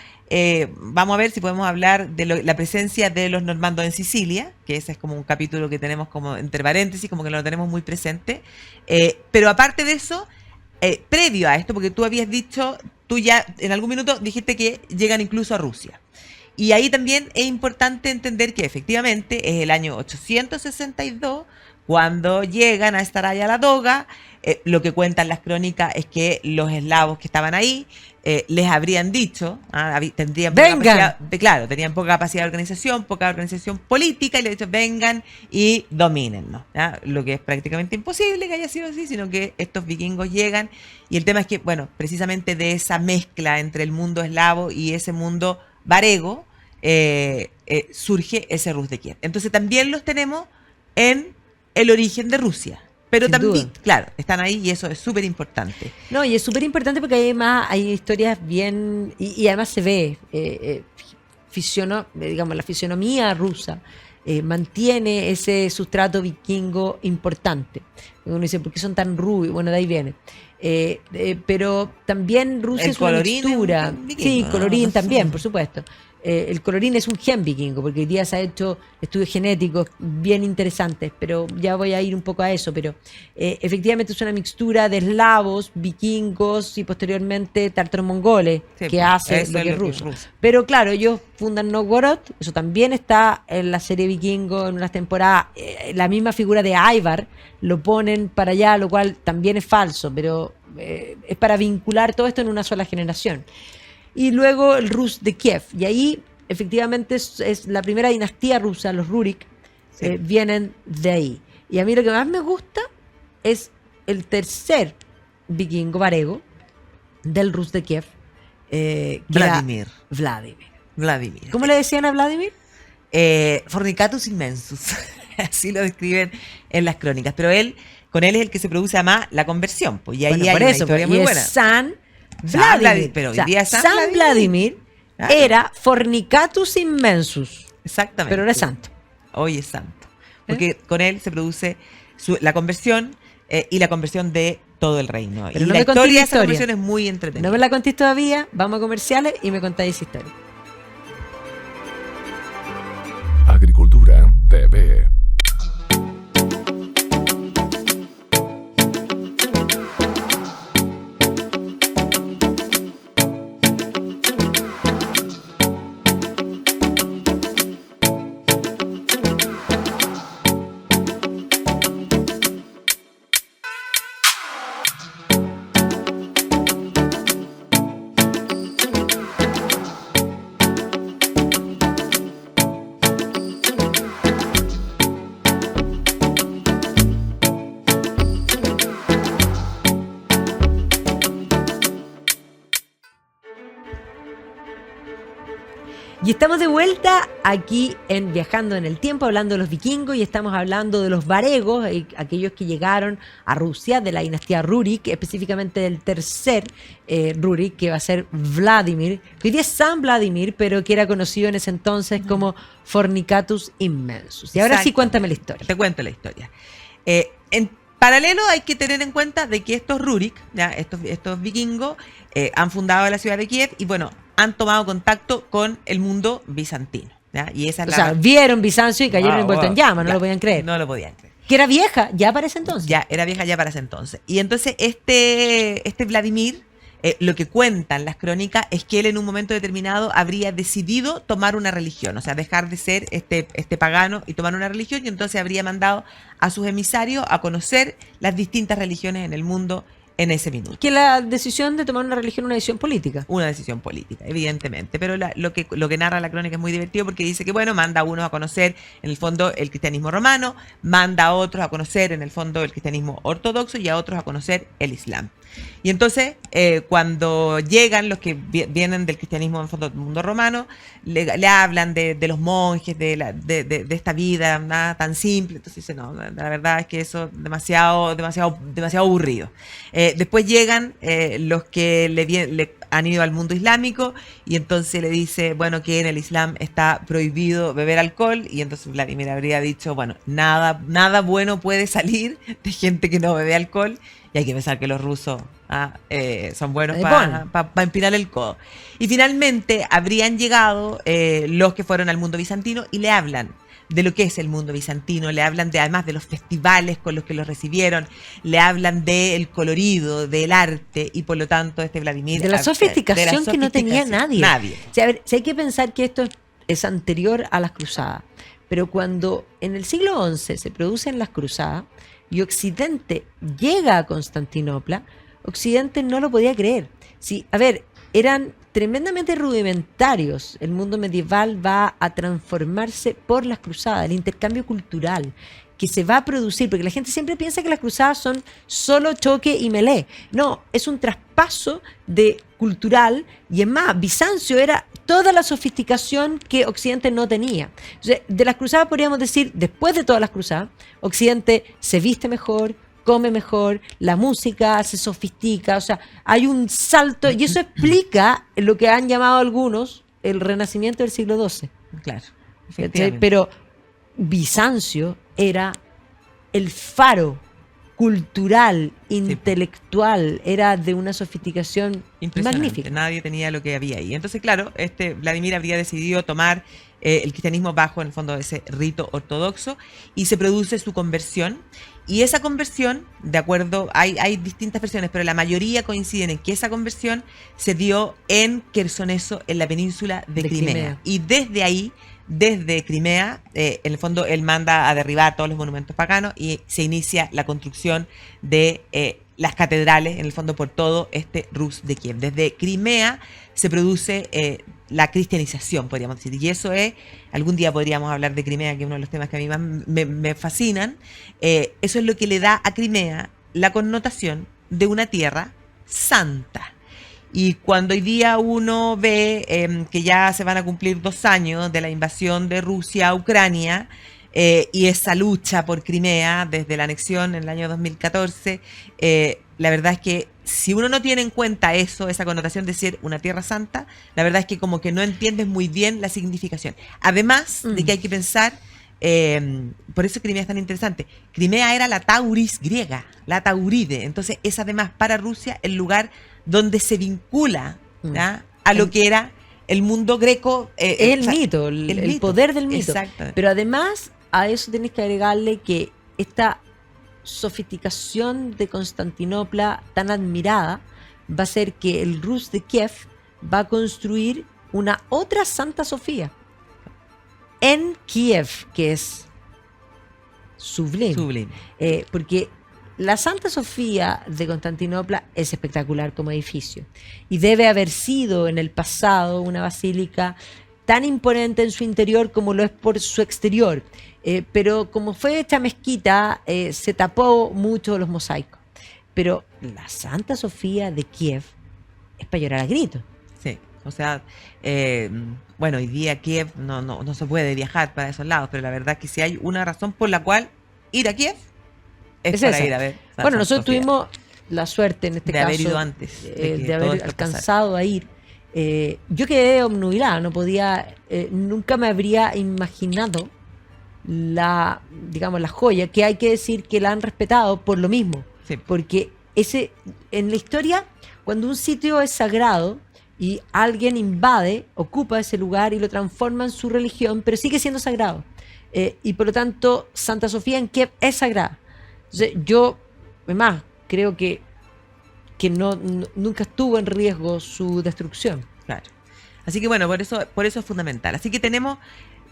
vamos a ver si podemos hablar de la presencia de los normandos en Sicilia, que ese es como un capítulo que tenemos como entre paréntesis, como que lo tenemos muy presente. Pero aparte de eso, previo a esto, porque tú habías dicho, tú ya en algún minuto dijiste que llegan incluso a Rusia. Y ahí también es importante entender que efectivamente es el año 862 cuando llegan a Staraya la Doga. Lo que cuentan las crónicas es que los eslavos que estaban ahí les habrían dicho, tendrían poca ¡Vengan! capacidad claro, tenían poca capacidad de organización, poca organización política, y les han dicho vengan y domínennos, ¿ya? Lo que es prácticamente imposible que haya sido así, sino que estos vikingos llegan, y el tema es que, bueno, precisamente de esa mezcla entre el mundo eslavo y ese mundo varego, surge ese Rus de Kiev. Entonces también los tenemos en el origen de Rusia. Pero Sin también, duda. claro, están ahí y eso es súper importante. No, y es súper importante porque además hay historias bien, y además se ve, digamos, la fisionomía rusa mantiene ese sustrato vikingo importante. Uno dice, ¿por qué son tan rubios? Bueno, de ahí viene. Pero también Rusia El es una colorín es un mixtura. gen vikingo, Sí, ¿no? colorín también, por supuesto. El colorín es un gen vikingo, porque hoy día se ha hecho estudios genéticos bien interesantes, pero ya voy a ir un poco a eso. Pero efectivamente es una mixtura de eslavos, vikingos y posteriormente tártaro-mongoles, Sí, que pues, hace eso lo es que es lo que es ruso. ruso. Pero claro, ellos fundan Novgorod, eso también está en la serie Vikingo en unas temporadas. La misma figura de Ivar lo ponen para allá, lo cual también es falso, pero es para vincular todo esto en una sola generación. Y luego el Rus de Kiev, y ahí efectivamente es la primera dinastía rusa, los Rurik, Sí. vienen de ahí. Y a mí lo que más me gusta es el tercer vikingo varego del Rus de Kiev, que era Vladimir. Vladimir. ¿Cómo le decían a Vladimir? Fornicatus immensus. Así lo describen en las crónicas. Pero con él es el que se produce además la conversión. Pues, y ahí Bueno, hay por una eso, historia y muy es buena. San San Vladimir. pero O hoy sea, día es San San Vladimir Claro. era Fornicatus immensus, Exactamente. pero era santo. Hoy es santo. Porque con él se produce la conversión y la conversión de todo el reino. Pero y no la me conté historia la de esa historia. conversión es muy entretenida. No me la contéis todavía, vamos a comerciales y me contáis esa historia. Agricultura TV. Y estamos de vuelta aquí en Viajando en el Tiempo, hablando de los vikingos, y estamos hablando de los varegos, aquellos que llegaron a Rusia, de la dinastía Rurik, específicamente del tercer Rurik, que va a ser Vladimir, que hoy día es San Vladimir, pero que era conocido en ese entonces como Fornicatus Immensus. Y ahora sí, Exactamente. cuéntame la historia. Te cuento la historia. En paralelo hay que tener en cuenta de que estos Rurik, ¿ya? Estos vikingos, han fundado la ciudad de Kiev y bueno, han tomado contacto con el mundo bizantino. ¿ya? Y esa es O sea, vieron Bizancio y cayeron envueltos en llamas, no ya, lo podían creer. No lo podían creer. Que era vieja, ya para ese entonces. Ya, era vieja ya para ese entonces. Y entonces este Vladimir, lo que cuentan las crónicas es que él en un momento determinado habría decidido tomar una religión, o sea, dejar de ser este pagano y tomar una religión, y entonces habría mandado a sus emisarios a conocer las distintas religiones en el mundo en ese minuto. Que la decisión de tomar una religión es una decisión política. Una decisión política, evidentemente. Pero lo que narra la crónica es muy divertido porque dice que, bueno, manda a unos a conocer, en el fondo, el cristianismo romano, manda a otros a conocer, en el fondo, el cristianismo ortodoxo y a otros a conocer el islam. Y entonces, cuando llegan los que vienen del cristianismo, en el fondo, del mundo romano, le hablan de los monjes, de esta vida nada tan simple. Entonces dice, no, la verdad es que eso es demasiado aburrido. Después llegan los que le han ido al mundo islámico y entonces le dice, bueno, que en el islam está prohibido beber alcohol, y entonces Vladimir habría dicho, bueno, nada bueno puede salir de gente que no bebe alcohol, y hay que pensar que los rusos son buenos para empinar el codo. Y finalmente habrían llegado los que fueron al mundo bizantino y le hablan de lo que es el mundo bizantino, le hablan además de los festivales con los que los recibieron, le hablan del colorido, del arte, y por lo tanto Vladimir... De la sofisticación que no tenía nadie. O sea, a ver, si hay que pensar que esto es anterior a las cruzadas, pero cuando en el siglo XI se producen las cruzadas y Occidente llega a Constantinopla, Occidente no lo podía creer. Sí, a ver, eran tremendamente rudimentarios. El mundo medieval va a transformarse por las cruzadas, el intercambio cultural que se va a producir, porque la gente siempre piensa que las cruzadas son solo choque y melee. No, es un traspaso cultural, y es más, Bizancio era toda la sofisticación que Occidente no tenía. Entonces, de las cruzadas podríamos decir, después de todas las cruzadas, Occidente se viste mejor, come mejor, la música se sofistica, o sea, hay un salto, y eso explica lo que han llamado algunos el Renacimiento del siglo XII. Claro. Pero Bizancio era el faro cultural, intelectual, era de una sofisticación magnífica. Nadie tenía lo que había ahí. Entonces, claro, Vladimir habría decidido tomar el cristianismo bajo, en el fondo, ese rito ortodoxo, y se produce su conversión. Y esa conversión, de acuerdo, hay distintas versiones, pero la mayoría coinciden en que esa conversión se dio en Quersoneso, en la península de Crimea. Y desde ahí, desde Crimea, en el fondo, él manda a derribar todos los monumentos paganos y se inicia la construcción de las catedrales, en el fondo, por todo Rus de Kiev. Desde Crimea se produce la cristianización, podríamos decir. Y eso algún día podríamos hablar de Crimea, que es uno de los temas que a mí más me fascinan. Eso es lo que le da a Crimea la connotación de una tierra santa. Y cuando hoy día uno ve que ya se van a cumplir 2 años de la invasión de Rusia a Ucrania, y esa lucha por Crimea desde la anexión en el año 2014, la verdad es que si uno no tiene en cuenta esa connotación de ser una tierra santa, la verdad es que como que no entiendes muy bien la significación. Además de que hay que pensar, por eso Crimea es tan interesante, Crimea era la Tauris griega, la Tauride, entonces es además para Rusia el lugar donde se vincula a lo que era el mundo greco. El mito, el poder del mito. Exacto. Pero además a eso tienes que agregarle que esta sofisticación de Constantinopla tan admirada va a ser que el Rus de Kiev va a construir una otra Santa Sofía en Kiev, que es sublime. Porque la Santa Sofía de Constantinopla es espectacular como edificio y debe haber sido en el pasado una basílica tan imponente en su interior como lo es por su exterior, pero como fue hecha mezquita, se tapó mucho los mosaicos. Pero la Santa Sofía de Kiev es para llorar a gritos. Sí, o sea, bueno, hoy día Kiev no se puede viajar para esos lados, pero la verdad es que si hay una razón por la cual ir a Kiev, es para ir a ver. Bueno, nosotros tuvimos la suerte en este caso haber ido antes, de haber alcanzado a ir. Yo quedé obnubilada, no podía, nunca me habría imaginado la joya, que hay que decir que la han respetado por lo mismo, porque en la historia, cuando un sitio es sagrado, y alguien invade, ocupa ese lugar y lo transforma en su religión, pero sigue siendo sagrado. Y por lo tanto, Santa Sofía en Kiev es sagrada. Entonces, yo, además, creo que nunca estuvo en riesgo su destrucción. Claro. Así que bueno, por eso es fundamental. Así que tenemos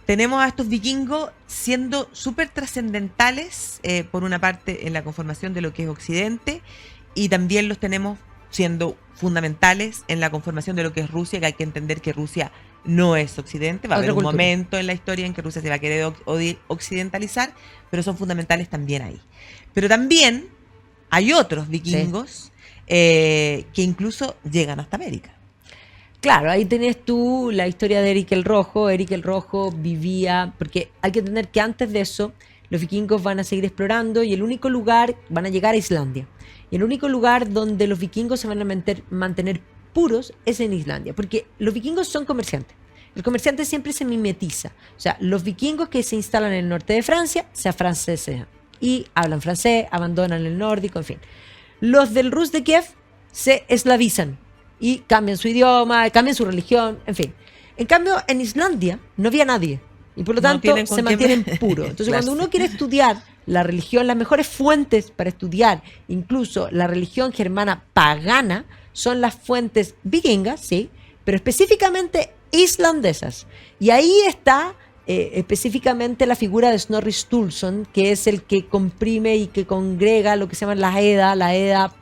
a estos vikingos siendo súper trascendentales, por una parte en la conformación de lo que es Occidente, y también los tenemos siendo fundamentales en la conformación de lo que es Rusia, que hay que entender que Rusia no es Occidente, va a haber un momento en la historia en que Rusia se va a querer occidentalizar, pero son fundamentales también ahí. Pero también hay otros vikingos que incluso llegan hasta América. Claro, ahí tenés tú la historia de Eric el Rojo. Eric el Rojo vivía, porque hay que entender que antes de eso los vikingos van a seguir explorando y el único lugar, van a llegar a Islandia. Y el único lugar donde los vikingos se van a mantener puros es en Islandia, porque los vikingos son comerciantes. El comerciante siempre se mimetiza. O sea, los vikingos que se instalan en el norte de Francia se afrancesan y hablan francés, abandonan el nórdico, en fin. Los del Rus de Kiev se eslavizan y cambian su idioma, cambian su religión, en fin. En cambio, en Islandia no había nadie y por lo tanto se mantienen puros. Entonces, cuando uno quiere estudiar la religión, las mejores fuentes para estudiar incluso la religión germana pagana son las fuentes vikingas, sí, pero específicamente islandesas. Y ahí está específicamente la figura de Snorri Sturluson, que es el que comprime y que congrega lo que se llama la Edda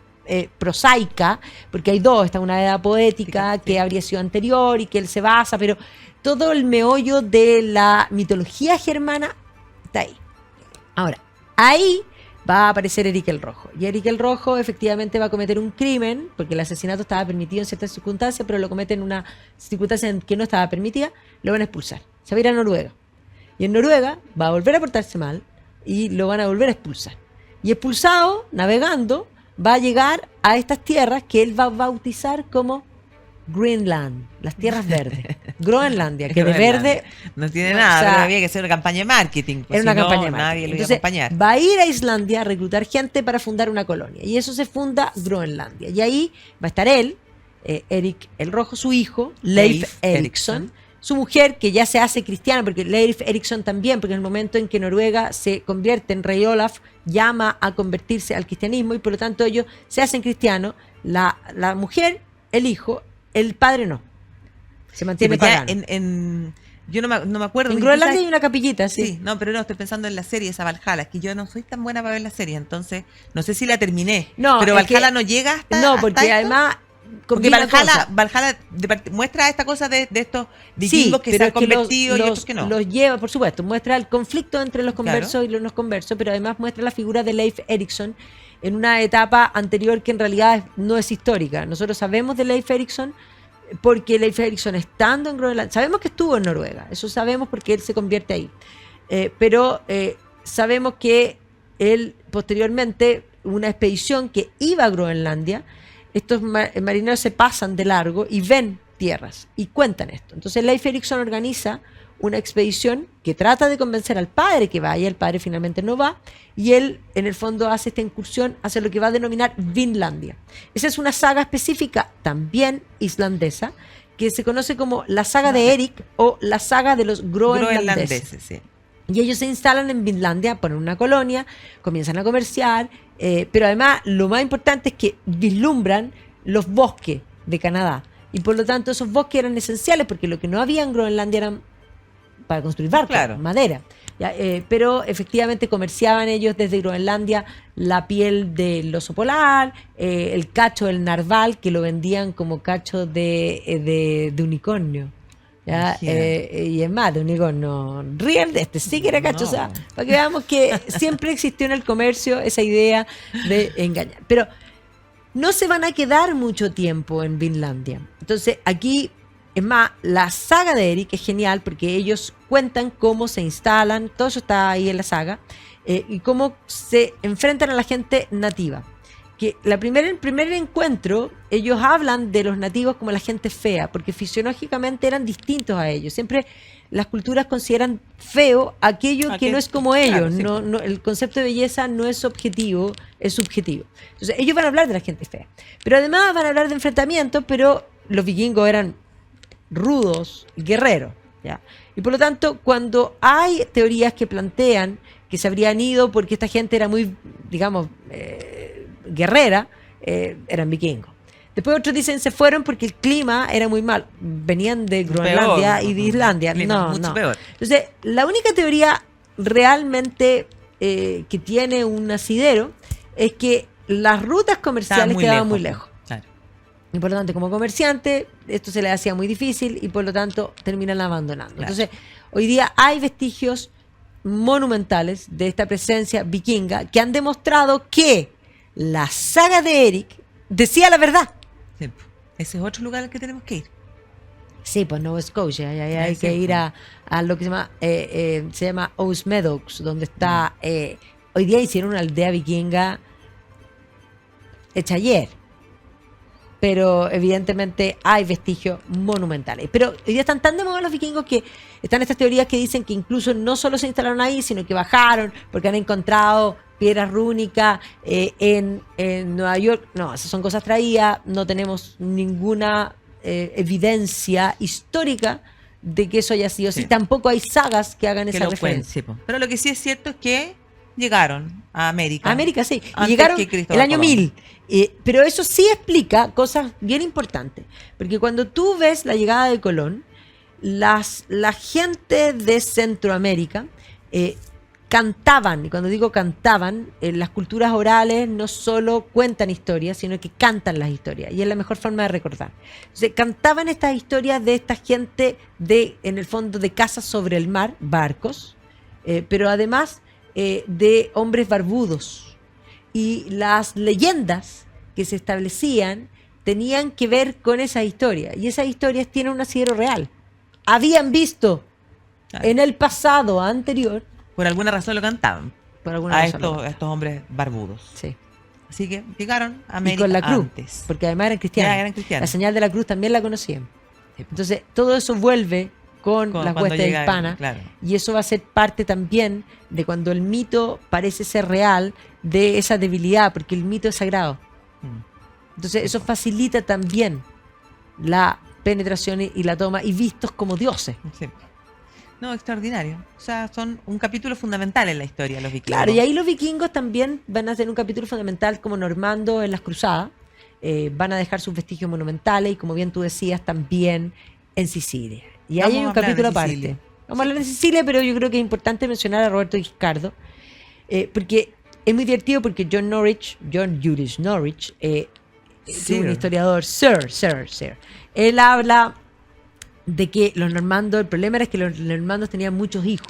prosaica, porque hay dos, está una Edda poética que habría sido anterior y que él se basa, pero todo el meollo de la mitología germana está ahí. Ahora, ahí va a aparecer Eric el Rojo. Y Eric el Rojo efectivamente va a cometer un crimen, porque el asesinato estaba permitido en ciertas circunstancias, pero lo comete en una circunstancia en que no estaba permitida, lo van a expulsar. Se va a ir a Noruega. Y en Noruega va a volver a portarse mal y lo van a volver a expulsar. Y expulsado, navegando, va a llegar a estas tierras que él va a bautizar como Greenland, las tierras verdes. Groenlandia, que de verde no tiene nada, pero había que hacer una campaña de marketing. Era una campaña de marketing. Nadie lo iba a acompañar. Va a ir a Islandia a reclutar gente para fundar una colonia. Y eso se funda Groenlandia. Y ahí va a estar él, Eric el Rojo, su hijo, Leif Erikson, su mujer, que ya se hace cristiana, porque Leif Erikson también, porque en el momento en que Noruega se convierte en rey Olaf, llama a convertirse al cristianismo y por lo tanto ellos se hacen cristianos. La mujer, el hijo, el padre no. Se mantiene pagano. Yo no me acuerdo. En Groenlandia hay una capillita, sí. Sí, no, pero no, estoy pensando en la serie, esa Valhalla. Es que yo no soy tan buena para ver la serie, entonces no sé si la terminé. No, pero Valhalla no llega hasta. No, porque hasta además. Porque Valhalla muestra esta cosa de estos vikingos que se han convertido y otros que no. Los lleva, por supuesto, muestra el conflicto entre los conversos y los no conversos, pero además muestra la figura de Leif Erikson en una etapa anterior que en realidad no es histórica. Nosotros sabemos de Leif Erikson porque Leif Erikson, estando en Groenlandia, sabemos que estuvo en Noruega, eso sabemos porque él se convierte ahí, pero sabemos que él posteriormente, una expedición que iba a Groenlandia, estos marineros se pasan de largo y ven tierras y cuentan esto. Entonces Leif Erikson organiza una expedición que trata de convencer al padre que vaya, el padre finalmente no va, y él en el fondo hace esta incursión hacia lo que va a denominar Vinlandia. Esa es una saga específica, también islandesa, que se conoce como la saga de Eric o la saga de los groenlandeses. Sí. Y ellos se instalan en Vinlandia, ponen una colonia, comienzan a comerciar, pero además lo más importante es que vislumbran los bosques de Canadá. Y por lo tanto esos bosques eran esenciales porque lo que no había en Groenlandia eran para construir barcos, claro, madera. ¿Ya? Pero efectivamente comerciaban ellos desde Groenlandia la piel del oso polar, el cacho del narval, que lo vendían como cacho de unicornio. ¿Ya? Y es más, de unicornio real, sí que era cacho, no. O sea, para que veamos que siempre existió en el comercio esa idea de engañar. Pero no se van a quedar mucho tiempo en Vinlandia. Entonces aquí, es más, la saga de Eric es genial porque ellos cuentan cómo se instalan, todo eso está ahí en la saga, y cómo se enfrentan a la gente nativa. Que el primer encuentro, ellos hablan de los nativos como la gente fea, porque fisiológicamente eran distintos a ellos. Siempre las culturas consideran feo aquello que no es como ellos. Claro, sí. No, el concepto de belleza no es objetivo, es subjetivo. Entonces, ellos van a hablar de la gente fea. Pero además van a hablar de enfrentamientos, pero los vikingos eran rudos, guerreros, ¿ya? Y por lo tanto, cuando hay teorías que plantean que se habrían ido porque esta gente era muy, digamos, guerrera, eran vikingos. Después otros dicen se fueron porque el clima era muy mal. Venían de Groenlandia y de Islandia. No. Peor. Entonces, la única teoría realmente que tiene un asidero es que las rutas comerciales quedaban muy lejos. Claro. Y por lo tanto, como comerciante, esto se les hacía muy difícil y por lo tanto terminan abandonando. Claro. Entonces, hoy día hay vestigios monumentales de esta presencia vikinga que han demostrado que la saga de Eric decía la verdad. Sí. Ese es otro lugar al que tenemos que ir. Sí, pues Nova Scotia, hay Sí, que ir pues. a lo que se llama Ouse Meadows, donde está, hoy día hicieron una aldea vikinga hecha ayer, pero evidentemente hay vestigios monumentales. Pero hoy día están tan de moda los vikingos que están estas teorías que dicen que incluso no solo se instalaron ahí, sino que bajaron porque han encontrado piedras rúnicas en Nueva York. No, esas son cosas traídas, no tenemos ninguna evidencia histórica de que eso haya sido así. Sí. Tampoco hay sagas que hagan Que esa lo pueden, referencia. sí, po. Pero lo que sí es cierto es que llegaron a América. América, sí. Y Antes llegaron que el Cristóbal año Colón. 1000. Pero eso sí explica cosas bien importantes. Porque cuando tú ves la llegada de Colón, la gente de Centroamérica cantaban, y cuando digo cantaban, las culturas orales no solo cuentan historias, sino que cantan las historias, y es la mejor forma de recordar. Entonces, cantaban estas historias de esta gente en el fondo, de casas sobre el mar, barcos, pero además de hombres barbudos. Y las leyendas que se establecían tenían que ver con esa historia, y esas historias tienen un asidero real. Habían visto Claro. en el pasado anterior, Por alguna razón lo cantaban por alguna a razón, estos hombres barbudos. sí. Así que llegaron a Y América con la cruz, antes. porque además eran cristianos. Ya eran cristianos. La señal de la cruz también la conocían. Sí. Entonces, todo eso vuelve con Con- las cuando huestes llega, hispanas, claro. y eso va a ser parte también de cuando el mito parece ser real, de esa debilidad, porque el mito es sagrado. Mm. Entonces, eso facilita también la penetración y la toma, y vistos como dioses. Sí. No, extraordinario. O sea, son un capítulo fundamental en la historia, los vikingos. Claro, y ahí los vikingos también van a tener un capítulo fundamental como Normando en las cruzadas. Van a dejar sus vestigios monumentales y, como bien tú decías, también en Sicilia. Y ahí Vamos hay a un hablar capítulo de aparte. Sicilia. Vamos a hablar de Sicilia, pero yo creo que es importante mencionar a Roberto Guiscardo, porque es muy divertido, porque John Julius Norwich, es un historiador, Sir. Él habla de que los normandos, el problema era que los normandos tenían muchos hijos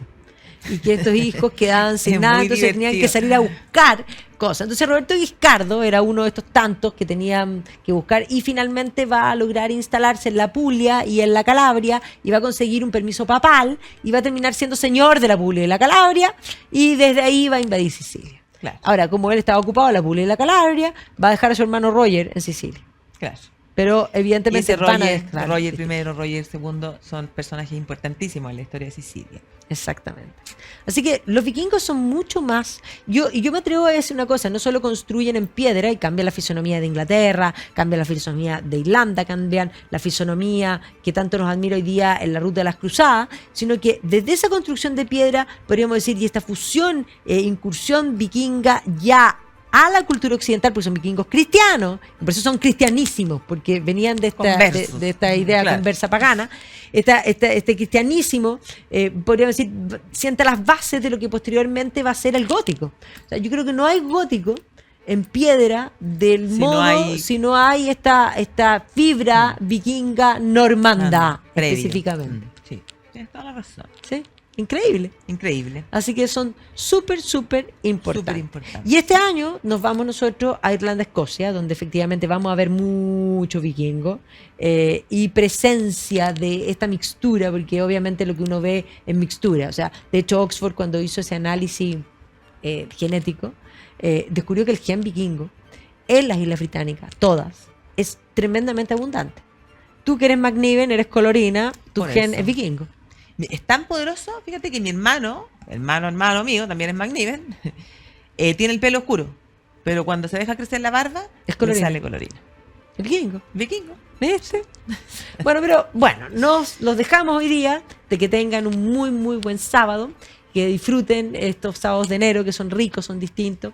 y que estos hijos quedaban sin Es nada, muy entonces tenían que divertido. salir a buscar cosas. Entonces Roberto Guiscardo era uno de estos tantos que tenían que buscar, y finalmente va a lograr instalarse en la Puglia y en la Calabria, y va a conseguir un permiso papal y va a terminar siendo señor de la Puglia y la Calabria, y desde ahí va a invadir Sicilia. Claro, Ahora, como él estaba ocupado en la Puglia y la Calabria, va a dejar a su hermano Roger en Sicilia. claro. Pero Y evidentemente ese van a Roger, dejar- Roger I, Roger II son personajes importantísimos en la historia de Sicilia. Exactamente. Así que los vikingos son mucho más. Y yo me atrevo a decir una cosa: no solo construyen en piedra y cambian la fisonomía de Inglaterra, cambian la fisonomía de Irlanda, cambian la fisonomía que tanto nos admira hoy día en la ruta de las cruzadas, sino que desde esa construcción de piedra, podríamos decir, y esta fusión, incursión vikinga ya a la cultura occidental, porque son vikingos cristianos, y por eso son cristianísimos, porque venían de Conversos. de esta idea Claro. conversa pagana. Este cristianísimo, podríamos decir, sienta las bases de lo que posteriormente va a ser el gótico. O sea, yo creo que no hay gótico en piedra del Si no modo, hay- si no hay esta fibra vikinga normanda, Previo. específicamente. Sí, tienes toda la razón. ¿Sí? Increíble. Increíble. Así que son súper importantes. Súper importante. Y este año nos vamos nosotros a Irlanda, Escocia, donde efectivamente vamos a ver mucho vikingo y presencia de esta mixtura, porque obviamente lo que uno ve es mixtura. O sea, de hecho Oxford, cuando hizo ese análisis genético, descubrió que el gen vikingo en las Islas Británicas, todas, es tremendamente abundante. Tú que eres McNiven, eres colorina, tu Por gen eso. es vikingo. Es tan poderoso, fíjate que mi hermano mío, también es McNiven, tiene el pelo oscuro, pero cuando se deja crecer la barba, Es colorina. le sale colorina. El vikingo. Vikingo. ¿Viste? Bueno, pero bueno, nos los dejamos hoy día, de que tengan un muy, muy buen sábado, que disfruten estos sábados de enero, que son ricos, son distintos,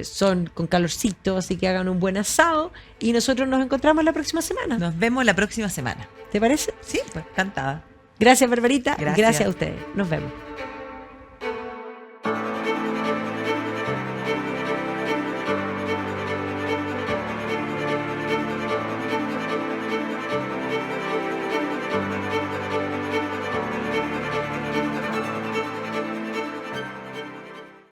son con calorcito, así que hagan un buen asado y nosotros nos encontramos la próxima semana. Nos vemos la próxima semana. ¿Te parece? Sí, pues, encantada. Gracias, Barbarita. Gracias. Gracias a ustedes. Nos vemos.